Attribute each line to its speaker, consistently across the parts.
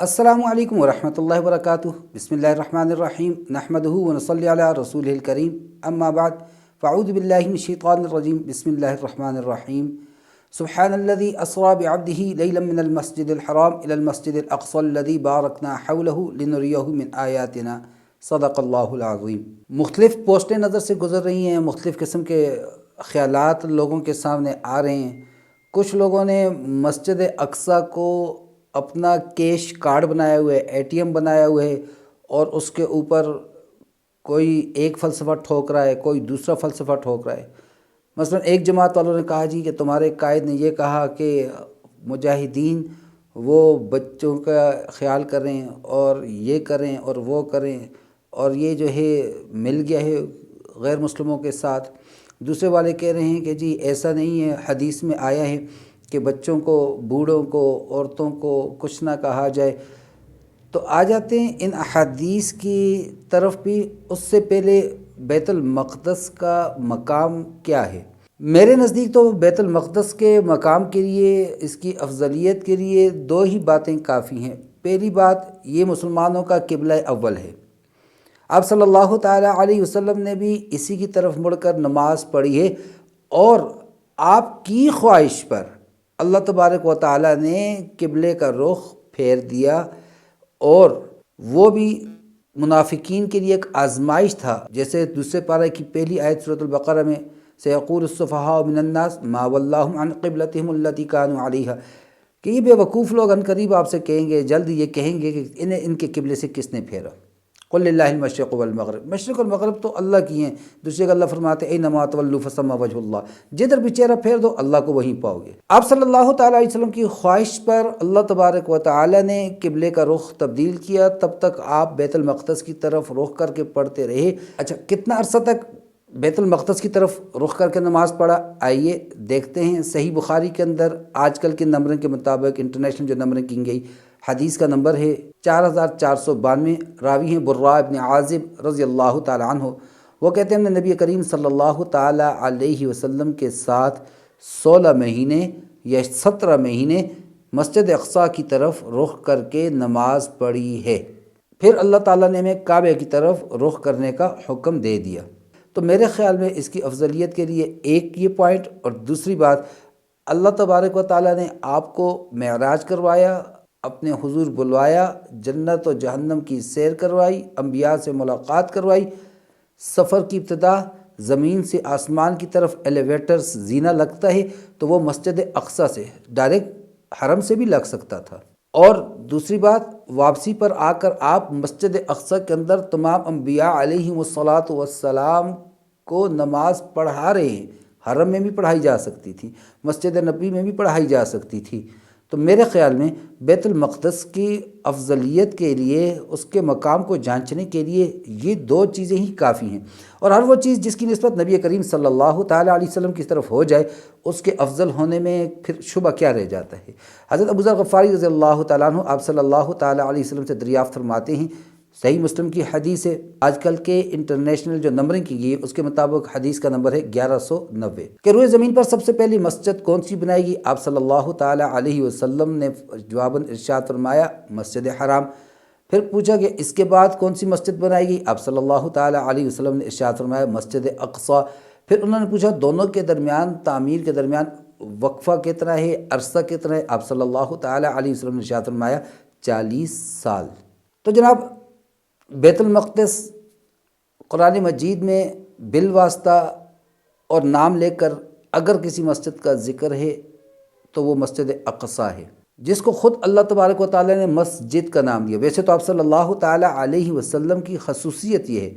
Speaker 1: السلام علیکم ورحمۃ اللہ وبرکاتہ۔ بسم اللہ الرحمن الرحیم، نحمدہ ونصلی علی رسولہ الکریم، اما بعد فاعوذ باللہ من الشیطان الرجیم، بسم اللہ الرحمن الرحیم۔ سبحان الذی اسری بعبدہ لیلا من المسجد الحرام الی المسجد الاقصی الذی بارکنا حولہ لنریہ من آیاتنا، صدق اللہ العظیم۔ مختلف پوسٹیں نظر سے گزر رہی ہیں، مختلف قسم کے خیالات لوگوں کے سامنے آ رہے ہیں۔ کچھ لوگوں نے مسجد اقصی کو اپنا کیش کارڈ بنایا ہوا ہے، اے ٹی ایم بنایا ہوا ہے، اور اس کے اوپر کوئی ایک فلسفہ ٹھوک رہا ہے، کوئی دوسرا فلسفہ ٹھوک رہا ہے۔ مثلا ایک جماعت والوں نے کہا جی کہ تمہارے قائد نے یہ کہا کہ مجاہدین وہ بچوں کا خیال کریں اور یہ کریں اور وہ کریں، اور یہ جو ہے مل گیا ہے غیر مسلموں کے ساتھ۔ دوسرے والے کہہ رہے ہیں کہ جی ایسا نہیں ہے، حدیث میں آیا ہے کہ بچوں کو، بوڑھوں کو، عورتوں کو کچھ نہ کہا جائے۔ تو آ جاتے ہیں ان احادیث کی طرف بھی۔ اس سے پہلے بیت المقدس کا مقام کیا ہے؟ میرے نزدیک تو بیت المقدس کے مقام کے لیے، اس کی افضلیت کے لیے دو ہی باتیں کافی ہیں۔ پہلی بات، یہ مسلمانوں کا قبلہ اول ہے۔ آپ صلی اللہ تعالیٰ علیہ وسلم نے بھی اسی کی طرف مڑ کر نماز پڑھی ہے، اور آپ کی خواہش پر اللہ تبارک و تعالیٰ نے قبلے کا رخ پھیر دیا، اور وہ بھی منافقین کے لیے ایک آزمائش تھا۔ جیسے دوسرے پارہ کی پہلی آیت سورۃ البقرہ میں سیقول السفہاء من الناس ما ولاھم عن قبلتہم التی کانوا علیہا، کہ یہ بے وقوف لوگ عنقریب آپ سے کہیں گے، جلد یہ کہیں گے کہ انہیں ان کے قبلے سے کس نے پھیرا۔ قل للہ المشرق والمغرب، مشرق اور مغرب تو اللہ کی ہیں۔ دوسرے کا اللہ فرماتے ہیں اینما تولوا فثم وجہ اللہ، جدھر بھی چہرہ پھیر دو اللہ کو وہیں پاؤ گے۔ آپ صلی اللہ تعالیٰ علیہ وسلم کی خواہش پر اللہ تبارک و تعالیٰ نے قبلے کا رخ تبدیل کیا، تب تک آپ بیت المقدس کی طرف رخ کر کے پڑھتے رہے۔ اچھا، کتنا عرصہ تک بیت المقدس کی طرف رخ کر کے نماز پڑھا؟ آئیے دیکھتے ہیں۔ صحیح بخاری کے اندر آج کل کے نمبرنگ کے مطابق، انٹرنیشنل جو نمبرنگ کی گئی، حدیث کا نمبر ہے 4492۔ راوی ہیں برا ابن عازب رضی اللہ تعالیٰ عنہ۔ وہ کہتے ہیں ہم نے نبی کریم صلی اللہ تعالیٰ علیہ وسلم کے ساتھ 16 مہینے یا 17 مہینے مسجد اقصی کی طرف رخ کر کے نماز پڑھی ہے۔ پھر اللہ تعالیٰ نے ہمیں کعبے کی طرف رخ کرنے کا حکم دے دیا۔ تو میرے خیال میں اس کی افضلیت کے لیے ایک یہ پوائنٹ، اور دوسری بات، اللہ تبارک و تعالیٰ نے آپ کو معراج کروایا، اپنے حضور بلوایا، جنت و جہنم کی سیر کروائی، انبیاء سے ملاقات کروائی۔ سفر کی ابتدا زمین سے آسمان کی طرف ایلیویٹرز زینہ لگتا ہے تو وہ مسجد اقصی سے ڈائریکٹ حرم سے بھی لگ سکتا تھا۔ اور دوسری بات، واپسی پر آ کر آپ مسجد اقصی کے اندر تمام انبیاء علیہم الصلاۃ والسلام کو نماز پڑھا رہے ہیں۔ حرم میں بھی پڑھائی جا سکتی تھی، مسجد نبی میں بھی پڑھائی جا سکتی تھی۔ تو میرے خیال میں بیت المقدس کی افضلیت کے لیے، اس کے مقام کو جانچنے کے لیے یہ دو چیزیں ہی کافی ہیں۔ اور ہر وہ چیز جس کی نسبت نبی کریم صلی اللہ تعالیٰ علیہ وسلم کی طرف ہو جائے، اس کے افضل ہونے میں پھر شبہ کیا رہ جاتا ہے۔ حضرت ابو ذر غفاری رضی اللہ تعالیٰ عنہ آپ صلی اللہ تعالیٰ علیہ وسلم سے دریافت فرماتے ہیں، صحیح مسلم کی حدیث ہے، آج کل کے انٹرنیشنل جو نمبرنگ کی گئی ہے اس کے مطابق حدیث کا نمبر ہے 1190، کہ روئے زمین پر سب سے پہلی مسجد کون سی بنائی گئی؟ آپ صلی اللہ تعالیٰ علیہ وسلم نے جواباً ارشاد فرمایا مسجد حرام۔ پھر پوچھا کہ اس کے بعد کون سی مسجد بنائی گئی؟ آپ صلی اللہ تعالیٰ علیہ وسلم نے ارشاد فرمایا مسجد اقصی۔ پھر انہوں نے پوچھا دونوں کے درمیان، تعمیر کے درمیان وقفہ کتنا ہے، عرصہ کتنا ہے؟ آپ صلی اللہ تعالیٰ علیہ وسلم نے ارشاد فرمایا 40 سال۔ تو جناب، بیت المقدس قرآن مجید میں بالواسطہ اور نام لے کر اگر کسی مسجد کا ذکر ہے تو وہ مسجد اقصی ہے، جس کو خود اللہ تبارک و تعالیٰ نے مسجد کا نام دیا۔ ویسے تو آپ صلی اللہ تعالیٰ علیہ وسلم کی خصوصیت یہ ہے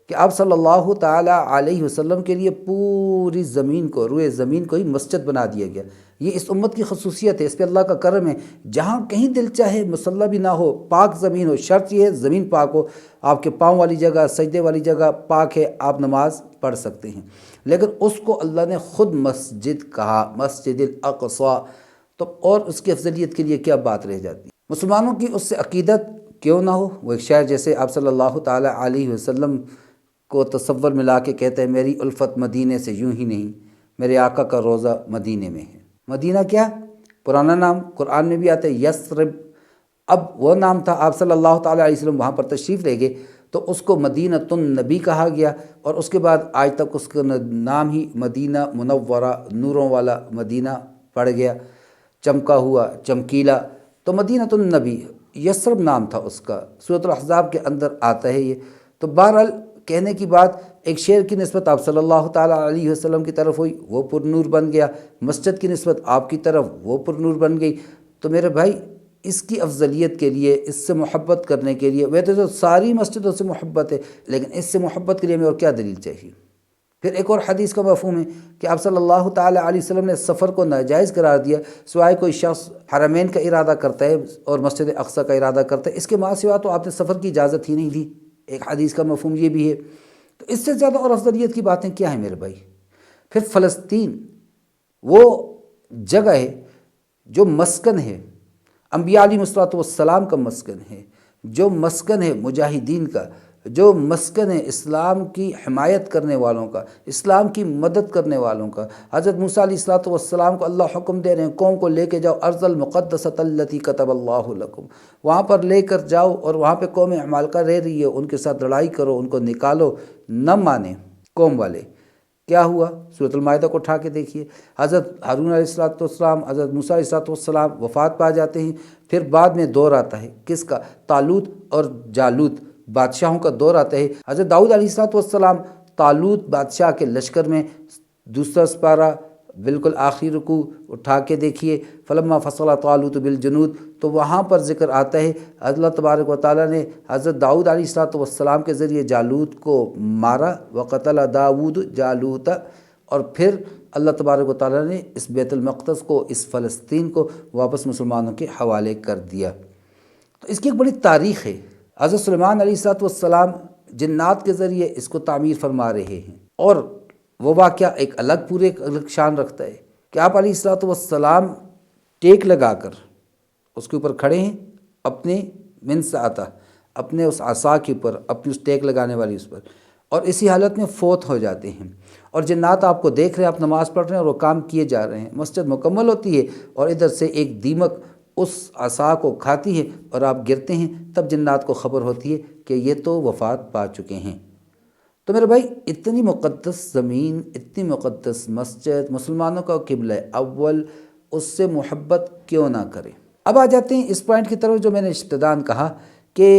Speaker 1: کہ آپ صلی اللہ تعالیٰ علیہ وسلم کے لیے پوری زمین کو، روئے زمین کو ہی مسجد بنا دیا گیا۔ یہ اس امت کی خصوصیت ہے، اس پہ اللہ کا کرم ہے۔ جہاں کہیں دل چاہے مصلی بھی نہ ہو، پاک زمین ہو، شرط یہ ہے زمین پاک ہو، آپ کے پاؤں والی جگہ، سجدے والی جگہ پاک ہے، آپ نماز پڑھ سکتے ہیں۔ لیکن اس کو اللہ نے خود مسجد کہا، مسجد الاقصی، تو اور اس کی افضلیت کے لیے کیا بات رہ جاتی؟ مسلمانوں کی اس سے عقیدت کیوں نہ ہو؟ وہ ایک شاعر جیسے آپ صلی اللہ تعالیٰ علیہ وسلم کو تصور ملا کے کہتے ہیں میری الفت مدینے سے یوں ہی نہیں، میرے آقا کا روضہ مدینے میں ہے۔ مدینہ کیا؟ پرانا نام، قرآن میں بھی آتا ہے یثرب، اب وہ نام تھا، آپ صلی اللہ تعالیٰ علیہ وسلم وہاں پر تشریف لے گئے تو اس کو مدینۃ النبی کہا گیا، اور اس کے بعد آج تک اس کا نام ہی مدینہ منورہ، نوروں والا مدینہ پڑ گیا، چمکا ہوا، چمکیلا۔ تو مدینۃ النبی یثرب نام تھا اس کا، سورۃ الاحزاب کے اندر آتا ہے یہ۔ تو بہرحال کہنے کی بات، ایک شعر کی نسبت آپ صلی اللہ تعالیٰ علیہ وسلم کی طرف ہوئی، وہ پر نور بن گیا، مسجد کی نسبت آپ کی طرف، وہ پر نور بن گئی۔ تو میرے بھائی، اس کی افضلیت کے لیے، اس سے محبت کرنے کے لیے، ویسے تو ساری مسجدوں سے محبت ہے، لیکن اس سے محبت کے لیے ہمیں اور کیا دلیل چاہیے؟ پھر ایک اور حدیث کا مفہوم ہے کہ آپ صلی اللہ تعالیٰ علیہ وسلم نے سفر کو ناجائز قرار دیا، سوائے کوئی شخص حرمین کا ارادہ کرتا ہے اور مسجد اقصیٰ کا ارادہ کرتا ہے، اس کے ماں سوا تو آپ نے سفر کی اجازت ہی نہیں دی۔ ایک حدیث کا مفہوم یہ بھی ہے۔ تو اس سے زیادہ اور افضلیت کی باتیں کیا ہیں میرے بھائی؟ پھر فلسطین وہ جگہ ہے جو مسکن ہے انبیاء علیہ الصلوۃ والسلام کا مسکن ہے، جو مسکن ہے مجاہدین کا، جو مسکن ہے اسلام کی حمایت کرنے والوں کا، اسلام کی مدد کرنے والوں کا۔ حضرت موسیٰ علیہ الصلوۃ والسلام کو اللہ حکم دے رہے ہیں، قوم کو لے کے جاؤ ارض المقدسۃ التی کتب اللہ لکم، وہاں پر لے کر جاؤ، اور وہاں پہ قوم عمالقہ رہ رہی ہے، ان کے ساتھ لڑائی کرو، ان کو نکالو۔ نہ مانے قوم والے، کیا ہوا؟ سورۃ المائدہ کو اٹھا کے دیکھیے، حضرت ہارون علیہ الصلوۃ والسلام، حضرت موسیٰ علیہ الصلوۃ والسلام وفات پا جاتے ہیں۔ پھر بعد میں دور آتا ہے کس کا؟ طالوت اور جالوت بادشاہوں کا دور آتا ہے۔ حضرت داؤد علیہ الصلوۃ والسلام طالوت بادشاہ کے لشکر میں، دوسرا سپارہ بالکل آخری رکوع اٹھا کے دیکھیے، فلما فصل طالوت بالجنود، تو وہاں پر ذکر آتا ہے اللہ تبارک و تعالیٰ نے حضرت داؤد علیہ الصلوۃ والسلام کے ذریعے جالوت کو مارا، وقتل داؤد جالوت، اور پھر اللہ تبارک و تعالیٰ نے اس بیت المقدس کو، اس فلسطین کو واپس مسلمانوں کے حوالے کر دیا۔ تو اس کی ایک بڑی تاریخ ہے۔ حضرت سلیمان علیہ الصلوۃ والسلام جنات کے ذریعے اس کو تعمیر فرما رہے ہیں، اور وہ واقعہ ایک الگ پورے ایک الگ شان رکھتا ہے کہ آپ علیہ الصلوۃ والسلام ٹیک لگا کر اس کے اوپر کھڑے ہیں، اپنے منسعتہ، اپنے اس عصا کے اوپر، اپنی اس ٹیک لگانے والی اس پر، اور اسی حالت میں فوت ہو جاتے ہیں، اور جنات آپ کو دیکھ رہے ہیں، آپ نماز پڑھ رہے ہیں اور وہ کام کیے جا رہے ہیں، مسجد مکمل ہوتی ہے اور ادھر سے ایک دیمک اس عصا کو کھاتی ہے اور آپ گرتے ہیں، تب جنات کو خبر ہوتی ہے کہ یہ تو وفات پا چکے ہیں۔ تو میرے بھائی، اتنی مقدس زمین، اتنی مقدس مسجد، مسلمانوں کا قبلہ اول، اس سے محبت کیوں نہ کریں؟ اب آ جاتے ہیں اس پوائنٹ کی طرف جو میں نے ابتداً کہا کہ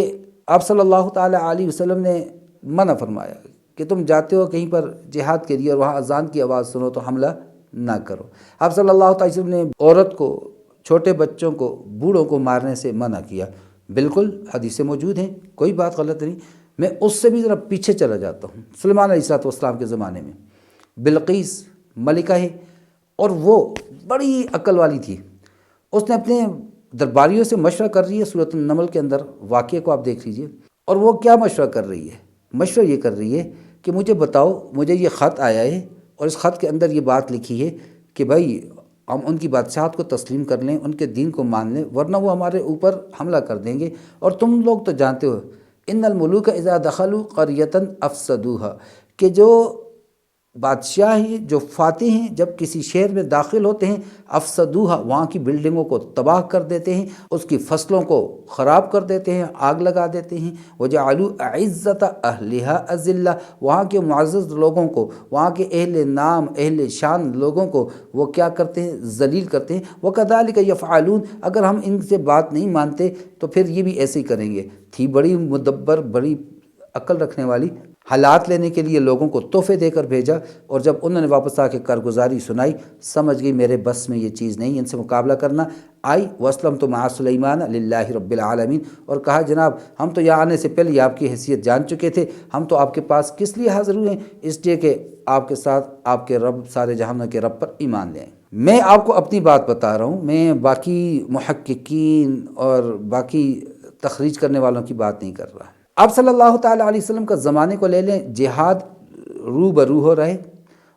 Speaker 1: آپ صلی اللہ تعالیٰ علیہ وسلم نے منع فرمایا کہ تم جاتے ہو کہیں پر جہاد کے لیے اور وہاں اذان کی آواز سنو تو حملہ نہ کرو۔ آپ صلی اللہ تعالیٰ وسلم نے عورت کو، چھوٹے بچوں کو، بوڑھوں کو مارنے سے منع کیا۔ بالکل حدیثیں موجود ہیں، کوئی بات غلط نہیں۔ میں اس سے بھی ذرا پیچھے چلا جاتا ہوں، سلیمان علیہ الصلوۃ والسلام کے زمانے میں بلقیس ملکہ ہے، اور وہ بڑی عقل والی تھی۔ اس نے اپنے درباریوں سے مشورہ کر رہی ہے، سورۃ النمل کے اندر واقعے کو آپ دیکھ لیجئے، اور وہ کیا مشورہ کر رہی ہے؟ مشورہ یہ کر رہی ہے کہ مجھے بتاؤ، مجھے یہ خط آیا ہے اور اس خط کے اندر یہ بات لکھی ہے کہ بھائی ہم ان کی بادشاہت کو تسلیم کر لیں، ان کے دین کو مان لیں، ورنہ وہ ہمارے اوپر حملہ کر دیں گے۔ اور تم لوگ تو جانتے ہو ان الملوک اذا دخلوا قریۃ افسدوها، کہ جو بادشاہ ہیں، جو فاتح ہیں، جب کسی شہر میں داخل ہوتے ہیں، افسدوها، وہاں کی بلڈنگوں کو تباہ کر دیتے ہیں، اس کی فصلوں کو خراب کر دیتے ہیں، آگ لگا دیتے ہیں۔ وجعلوا اعزۃ اہلها اذلہ، وہاں کے معزز لوگوں کو، وہاں کے اہل نام، اہل شان لوگوں کو وہ کیا کرتے ہیں؟ ذلیل کرتے ہیں۔ وکذالک یفعلون، اگر ہم ان سے بات نہیں مانتے تو پھر یہ بھی ایسے ہی کریں گے۔ تھی بڑی مدبر، بڑی عقل رکھنے والی، حالات لینے کے لیے لوگوں کو تحفے دے کر بھیجا، اور جب انہوں نے واپس آ کے کارگزاری سنائی، سمجھ گئی میرے بس میں یہ چیز نہیں، ان سے مقابلہ کرنا۔ آئی واسلمت مع سلیمان للہ رب العالمین، اور کہا جناب ہم تو یہاں آنے سے پہلے ہی آپ کی حیثیت جان چکے تھے، ہم تو آپ کے پاس کس لیے حاضر ہوئے ہیں؟ اس لیے کہ آپ کے ساتھ آپ کے رب، سارے جہانوں کے رب پر ایمان لے آئیں۔ میں آپ کو اپنی بات بتا رہا ہوں، میں باقی محققین اور باقی تخریج کرنے والوں کی بات نہیں کر رہا۔ آپ صلی اللہ تعالیٰ علیہ وسلم کا زمانے کو لے لیں، جہاد رو برو ہو رہے،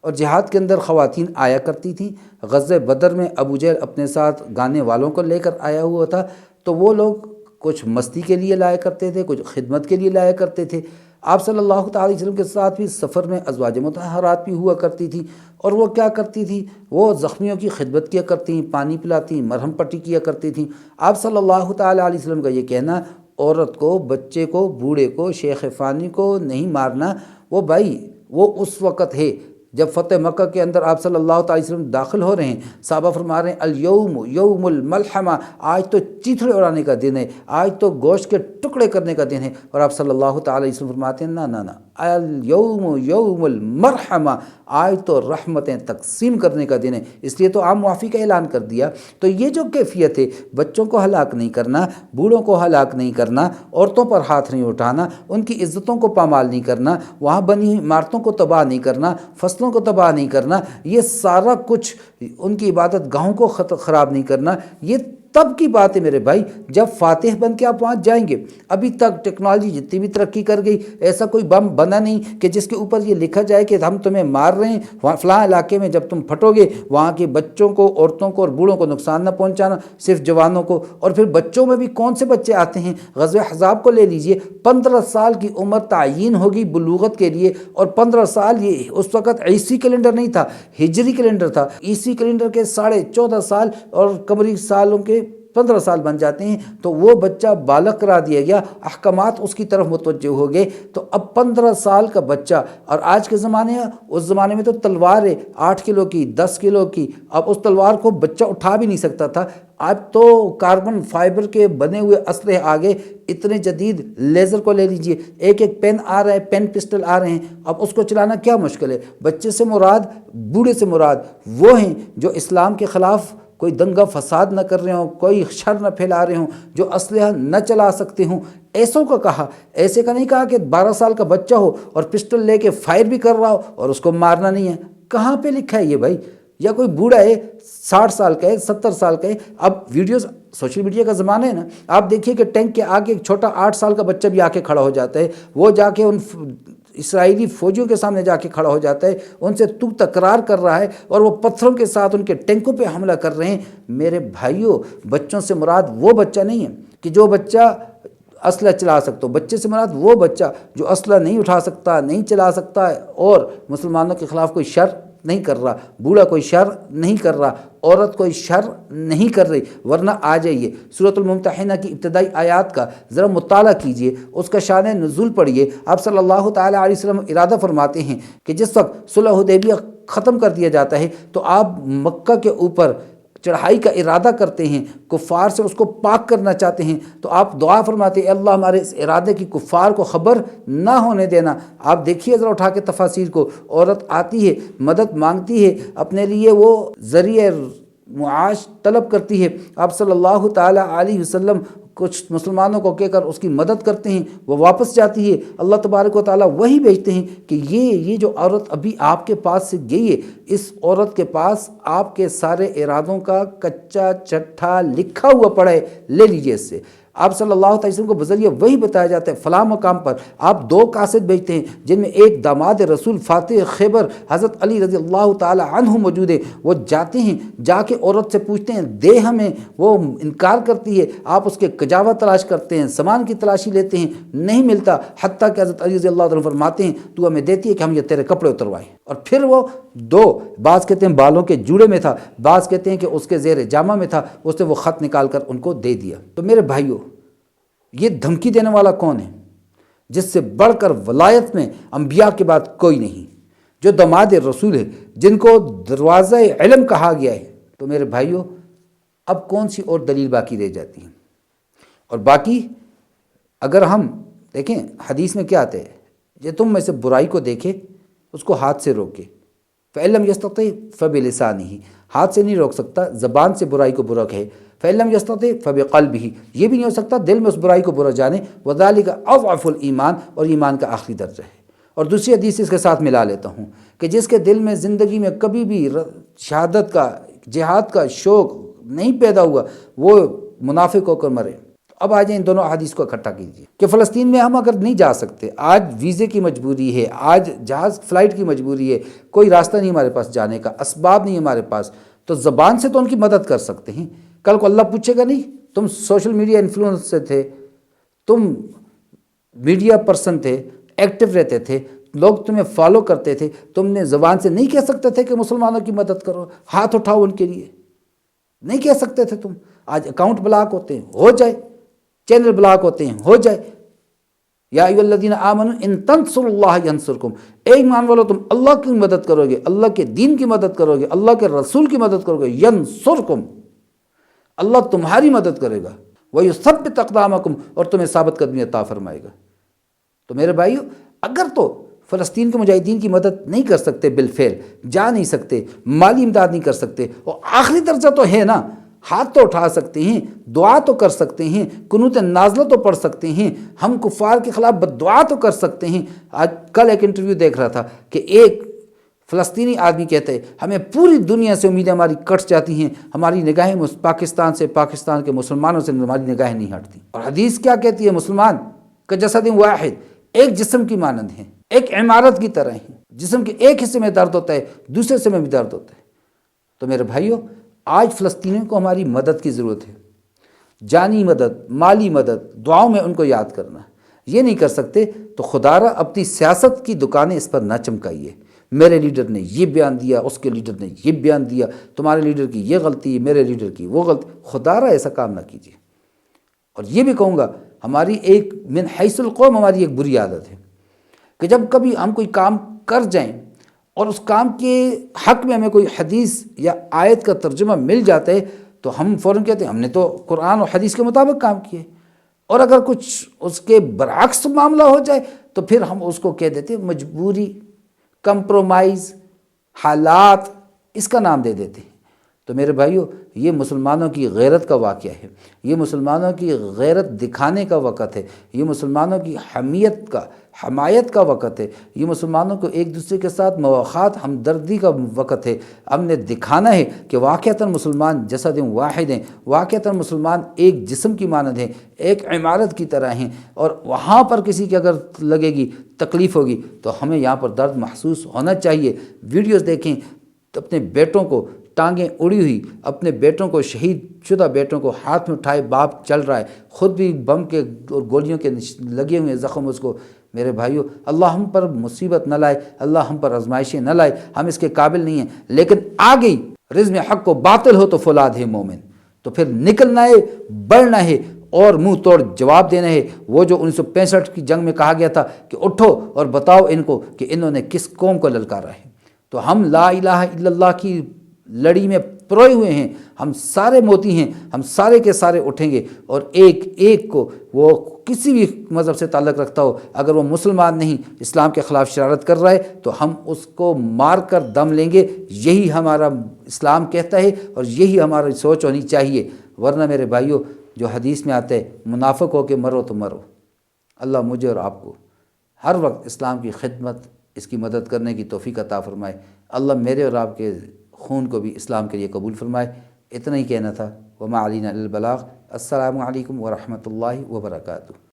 Speaker 1: اور جہاد کے اندر خواتین آیا کرتی تھیں۔ غزوہ بدر میں ابو جہل اپنے ساتھ گانے والوں کو لے کر آیا ہوا تھا، تو وہ لوگ کچھ مستی کے لیے لایا کرتے تھے، کچھ خدمت کے لیے لایا کرتے تھے۔ آپ صلی اللہ تعالی علیہ وسلم کے ساتھ بھی سفر میں ازواج مطہرات بھی ہوا کرتی تھی، اور وہ کیا کرتی تھی؟ وہ زخمیوں کی خدمت کیا کرتی ہیں، پانی پلاتی، مرہم پٹی کیا کرتی تھیں۔ آپ صلی اللہ تعالی علیہ وسلم کا یہ کہنا عورت کو، بچے کو، بوڑھے کو، شیخ فانی کو نہیں مارنا، وہ بھائی وہ اس وقت ہے جب فتح مکہ کے اندر آپ صلی اللہ تعالی وسلم داخل ہو رہے ہیں، صحابہ فرما رہے ہیں الیوم یوم الملحمہ، آج تو چیتھڑے اڑانے کا دن ہے، آج تو گوشت کے ٹکڑے کرنے کا دن ہے، اور آپ صلی اللہ تعالی وسلم فرماتے ہیں نہ الیوم یوم المرحمہ، آج تو رحمتیں تقسیم کرنے کا دن ہے، اس لیے تو عام معافی کا اعلان کر دیا۔ تو یہ جو کیفیت ہے، بچوں کو ہلاک نہیں کرنا، بوڑھوں کو ہلاک نہیں کرنا، عورتوں پر ہاتھ نہیں اٹھانا، ان کی عزتوں کو پامال نہیں کرنا، وہاں بنی ہوئی عمارتوں کو تباہ نہیں کرنا، فصلوں کو تباہ نہیں کرنا، یہ سارا کچھ ان کی عبادت گاہوں کو خراب نہیں کرنا، یہ تب کی بات ہے میرے بھائی جب فاتح بن کے آپ پہنچ جائیں گے۔ ابھی تک ٹیکنالوجی جتنی بھی ترقی کر گئی، ایسا کوئی بم بنا نہیں کہ جس کے اوپر یہ لکھا جائے کہ ہم تمہیں مار رہے ہیں، فلاں علاقے میں جب تم پھٹو گے وہاں کے بچوں کو، عورتوں کو اور بوڑھوں کو نقصان نہ پہنچانا، صرف جوانوں کو۔ اور پھر بچوں میں بھی کون سے بچے آتے ہیں؟ غزوہ احزاب کو لے لیجئے، 15 سال کی عمر تعیین ہوگی بلوغت کے لیے، اور 15 سال یہ اس وقت عیسی کیلنڈر نہیں تھا، ہجری کیلنڈر تھا، عیسی کیلنڈر کے 14.5 سال اور قمری سالوں کے 15 سال بن جاتے ہیں، تو وہ بچہ بالغ قرار دیا گیا، احکامات اس کی طرف متوجہ ہو گئے۔ تو اب 15 سال کا بچہ، اور آج کے زمانے، اس زمانے میں تو تلوار ہے 8 کلو کی، 10 کلو کی، اب اس تلوار کو بچہ اٹھا بھی نہیں سکتا تھا، اب تو کاربن فائبر کے بنے ہوئے اسلحے آگے، اتنے جدید، لیزر کو لے لیجئے، ایک پین آ رہا ہے، پین پسٹل آ رہے ہیں، اب اس کو چلانا کیا مشکل ہے؟ بچے سے مراد، بوڑھے سے مراد وہ ہیں جو اسلام کے خلاف کوئی دنگا فساد نہ کر رہے ہوں، کوئی شر نہ پھیلا رہے ہوں، جو اسلحہ نہ چلا سکتے ہوں۔ ایسوں کا کہا، ایسے کا نہیں کہا کہ 12 سال کا بچہ ہو اور پسٹل لے کے فائر بھی کر رہا ہو اور اس کو مارنا نہیں ہے۔ کہاں پہ لکھا ہے یہ بھائی؟ یا کوئی بوڑھا ہے 60 سال کا ہے، 70 سال کا ہے، اب ویڈیوز، سوشل میڈیا کا زمانہ ہے نا، آپ دیکھیے کہ ٹینک کے آگے ایک چھوٹا 8 سال کا بچہ بھی آ کے کھڑا ہو جاتا ہے، وہ جا کے ان اسرائیلی فوجیوں کے سامنے جا کے کھڑا ہو جاتا ہے، ان سے تو تکرار کر رہا ہے، اور وہ پتھروں کے ساتھ ان کے ٹینکوں پہ حملہ کر رہے ہیں۔ میرے بھائیوں، بچوں سے مراد وہ بچہ نہیں ہے کہ جو بچہ اسلحہ چلا سکتا ہو، بچے سے مراد وہ بچہ جو اسلحہ نہیں اٹھا سکتا، نہیں چلا سکتا ہے، اور مسلمانوں کے خلاف کوئی شر نہیں کر رہا، بوڑھا کوئی شر نہیں کر رہا، عورت کوئی شر نہیں کر رہی۔ ورنہ آ جائیے سورۃ الممتحنہ کی ابتدائی آیات کا ذرا مطالعہ کیجئے، اس کا شان نزول پڑھیے۔ آپ صلی اللہ تعالی علیہ وسلم ارادہ فرماتے ہیں کہ جس وقت صلح حدیبیہ ختم کر دیا جاتا ہے تو آپ مکہ کے اوپر چڑھائی کا ارادہ کرتے ہیں، کفار سے اس کو پاک کرنا چاہتے ہیں، تو آپ دعا فرماتے ہیں اے اللہ ہمارے اس ارادے کی کفار کو خبر نہ ہونے دینا۔ آپ دیکھیے ذرا اٹھا کے تفاسیر کو، عورت آتی ہے، مدد مانگتی ہے، اپنے لیے وہ ذریعہ معاش طلب کرتی ہے، آپ صلی اللہ تعالی علیہ وسلم کچھ مسلمانوں کو کہہ کر اس کی مدد کرتے ہیں، وہ واپس جاتی ہے، اللہ تبارک و تعالیٰ وہی بھیجتے ہیں کہ یہ جو عورت ابھی آپ کے پاس سے گئی ہے، اس عورت کے پاس آپ کے سارے ارادوں کا کچا چٹھا لکھا ہوا پڑا ہے، لے لیجئے اس سے۔ آپ صلی اللہ علیہ وسلم کو بذریعہ وہی بتایا جاتا ہے فلاں مقام پر آپ 2 قاصد بھیجتے ہیں، جن میں ایک داماد رسول فاتح خیبر حضرت علی رضی اللہ تعالی عنہ موجود ہے، وہ جاتے ہیں، جا کے عورت سے پوچھتے ہیں دے ہمیں، وہ انکار کرتی ہے، آپ اس کے کجاوہ تلاش کرتے ہیں، سامان کی تلاشی لیتے ہیں، نہیں ملتا، حتیٰ کہ حضرت علی رضی اللہ عنہ فرماتے ہیں تو ہمیں دیتی ہے کہ ہم یہ تیرے کپڑے اتروائیں، اور پھر وہ 2، بعض کہتے ہیں بالوں کے جوڑے میں تھا، بعض کہتے ہیں کہ اس کے زیر جامہ میں تھا، اس نے وہ خط نکال کر ان کو دے دیا۔ تو میرے بھائیوں، یہ دھمکی دینے والا کون ہے جس سے بڑھ کر ولایت میں انبیاء کے بعد کوئی نہیں، جو داماد رسول ہے، جن کو دروازہ علم کہا گیا ہے؟ تو میرے بھائیوں، اب کون سی اور دلیل باقی رہ جاتی ہے؟ اور باقی اگر ہم دیکھیں حدیث میں کیا آتا ہے، یہ تم میں سے برائی کو دیکھے اس کو ہاتھ سے روکے، فَإِن لَمْ يَسْتَطِعْ فَبِلِسَانِهِ، ہاتھ سے نہیں روک سکتا، زبان سے برائی کو برا کہے، فَإِن لَمْ يَسْتَطِعْ فَبِقَلْبِهِ، یہ بھی نہیں ہو سکتا دل میں اس برائی کو برا جانے، وَذَلِكَ أَضْعَفُ الْإِيمَانِ، اور ایمان کا آخری درجہ ہے۔ اور دوسری حدیث اس کے ساتھ ملا لیتا ہوں کہ جس کے دل میں زندگی میں کبھی بھی شہادت کا، جہاد کا شوق نہیں پیدا ہوا، وہ منافق ہو کر مرے۔ اب آ جائیں ان دونوں احادیث کو اکٹھا کیجیے کہ فلسطین میں ہم اگر نہیں جا سکتے، آج ویزے کی مجبوری ہے، آج جہاز فلائٹ کی مجبوری ہے، کوئی راستہ نہیں ہمارے پاس جانے کا، اسباب نہیں ہمارے پاس، تو زبان سے تو ان کی مدد کر سکتے ہیں۔ کل کو اللہ پوچھے گا نہیں تم سوشل میڈیا انفلوئنسر تھے، تم میڈیا پرسن تھے، ایکٹیو رہتے تھے، لوگ تمہیں فالو کرتے تھے، تم نے زبان سے نہیں کہہ سکتے تھے کہ مسلمانوں کی مدد کرو، ہاتھ اٹھاؤ ان کے لیے، نہیں کہہ سکتے تھے تم۔ آج اکاؤنٹ بلاک ہوتے ہیں، ہو جائے، چینل بلاک ہوتے ہیں، ہو جائے۔ یا ایھا الذین آمنوا ان تنصروا اللہ ینصرکم، اے ایمان والو تم اللہ کی مدد کرو گے، اللہ کے دین کی مدد کرو گے، اللہ کے رسول کی مدد کرو گے، ینصرکم، اللہ تمہاری مدد کرے گا، ویثبت اقدامکم، اور تمہیں ثابت قدمی عطا فرمائے گا۔ تو میرے بھائیو، اگر تو فلسطین کے مجاہدین کی مدد نہیں کر سکتے، بالفعل جا نہیں سکتے، مالی امداد نہیں کر سکتے، اور آخری درجہ تو ہے نا، ہاتھ تو اٹھا سکتے ہیں، دعا تو کر سکتے ہیں، قنوت نازلہ تو پڑھ سکتے ہیں، ہم کفار کے خلاف بد دعا تو کر سکتے ہیں۔ آج کل ایک انٹرویو دیکھ رہا تھا کہ ایک فلسطینی آدمی کہتے ہیں ہمیں پوری دنیا سے امیدیں ہماری کٹ جاتی ہیں، ہماری نگاہیں پاکستان سے، پاکستان کے مسلمانوں سے ہماری نگاہیں نہیں ہٹتی۔ اور حدیث کیا کہتی ہے؟ مسلمان کجسد واحد، ایک جسم کی مانند ہیں، ایک عمارت کی طرح ہیں، جسم کے ایک حصے میں درد ہوتا ہے، دوسرے حصے میں بھی درد ہوتا ہے۔ تو میرے بھائیوں، آج فلسطینیوں کو ہماری مدد کی ضرورت ہے، جانی مدد، مالی مدد، دعاؤں میں ان کو یاد کرنا۔ یہ نہیں کر سکتے تو خدا را اپنی سیاست کی دکانیں اس پر نہ چمکائیے، میرے لیڈر نے یہ بیان دیا، اس کے لیڈر نے یہ بیان دیا، تمہارے لیڈر کی یہ غلطی، میرے لیڈر کی وہ غلطی، خدا را ایسا کام نہ کیجیے۔ اور یہ بھی کہوں گا، ہماری ایک من حیث القوم ہماری ایک بری عادت ہے کہ جب کبھی ہم کوئی کام کر جائیں اور اس کام کے حق میں ہمیں کوئی حدیث یا آیت کا ترجمہ مل جاتا ہے تو ہم فوراً کہتے ہیں ہم نے تو قرآن اور حدیث کے مطابق کام کیے، اور اگر کچھ اس کے برعکس معاملہ ہو جائے تو پھر ہم اس کو کہہ دیتے ہیں مجبوری، کمپرومائز، حالات، اس کا نام دے دیتے ہیں۔ تو میرے بھائیو، یہ مسلمانوں کی غیرت کا واقعہ ہے، یہ مسلمانوں کی غیرت دکھانے کا وقت ہے، یہ مسلمانوں کی حمایت کا وقت ہے، یہ مسلمانوں کو ایک دوسرے کے ساتھ مواخات، ہمدردی کا وقت ہے۔ ہم نے دکھانا ہے کہ واقعتاً مسلمان جسد واحد ہیں، واقعتاً مسلمان ایک جسم کی مانند ہیں، ایک عمارت کی طرح ہیں، اور وہاں پر کسی کی اگر لگے گی، تکلیف ہوگی تو ہمیں یہاں پر درد محسوس ہونا چاہیے۔ ویڈیوز دیکھیں، اپنے بیٹوں کو ٹانگیں اڑی ہوئی، اپنے بیٹوں کو، شہید شدہ بیٹوں کو ہاتھ میں اٹھائے باپ چل رہا ہے، خود بھی بم کے اور گولیوں کے لگے ہوئے زخم اس کو۔ میرے بھائیو، اللہ ہم پر مصیبت نہ لائے، اللہ ہم پر آزمائشیں نہ لائے، ہم اس کے قابل نہیں ہیں، لیکن آ گئی رزم حق کو باطل ہو تو فولاد ہے مومن، تو پھر نکلنا ہے، بڑھنا ہے، اور منہ توڑ جواب دینا ہے۔ وہ جو 1965 کی جنگ میں کہا گیا تھا کہ اٹھو اور بتاؤ ان کو کہ انہوں نے کس قوم کو للکارا ہے، تو ہم لا الہ الا اللہ کی لڑی میں پروئے ہوئے ہیں، ہم سارے موتی ہیں، ہم سارے کے سارے اٹھیں گے، اور ایک ایک کو، وہ کسی بھی مذہب سے تعلق رکھتا ہو، اگر وہ مسلمان نہیں، اسلام کے خلاف شرارت کر رہا ہے تو ہم اس کو مار کر دم لیں گے۔ یہی ہمارا اسلام کہتا ہے اور یہی ہماری سوچ ہونی چاہیے۔ ورنہ میرے بھائیوں، جو حدیث میں آتا ہے منافق ہو کے مرو تو مرو۔ اللہ مجھے اور آپ کو ہر وقت اسلام کی خدمت، اس کی مدد کرنے کی توفیق عطا فرمائے۔ اللہ میرے اور آپ کے خون کو بھی اسلام کے لیے قبول فرمائے۔ اتنا ہی کہنا تھا، وما علینا الا البلاغ۔ السلام علیکم ورحمۃ اللہ وبرکاتہ۔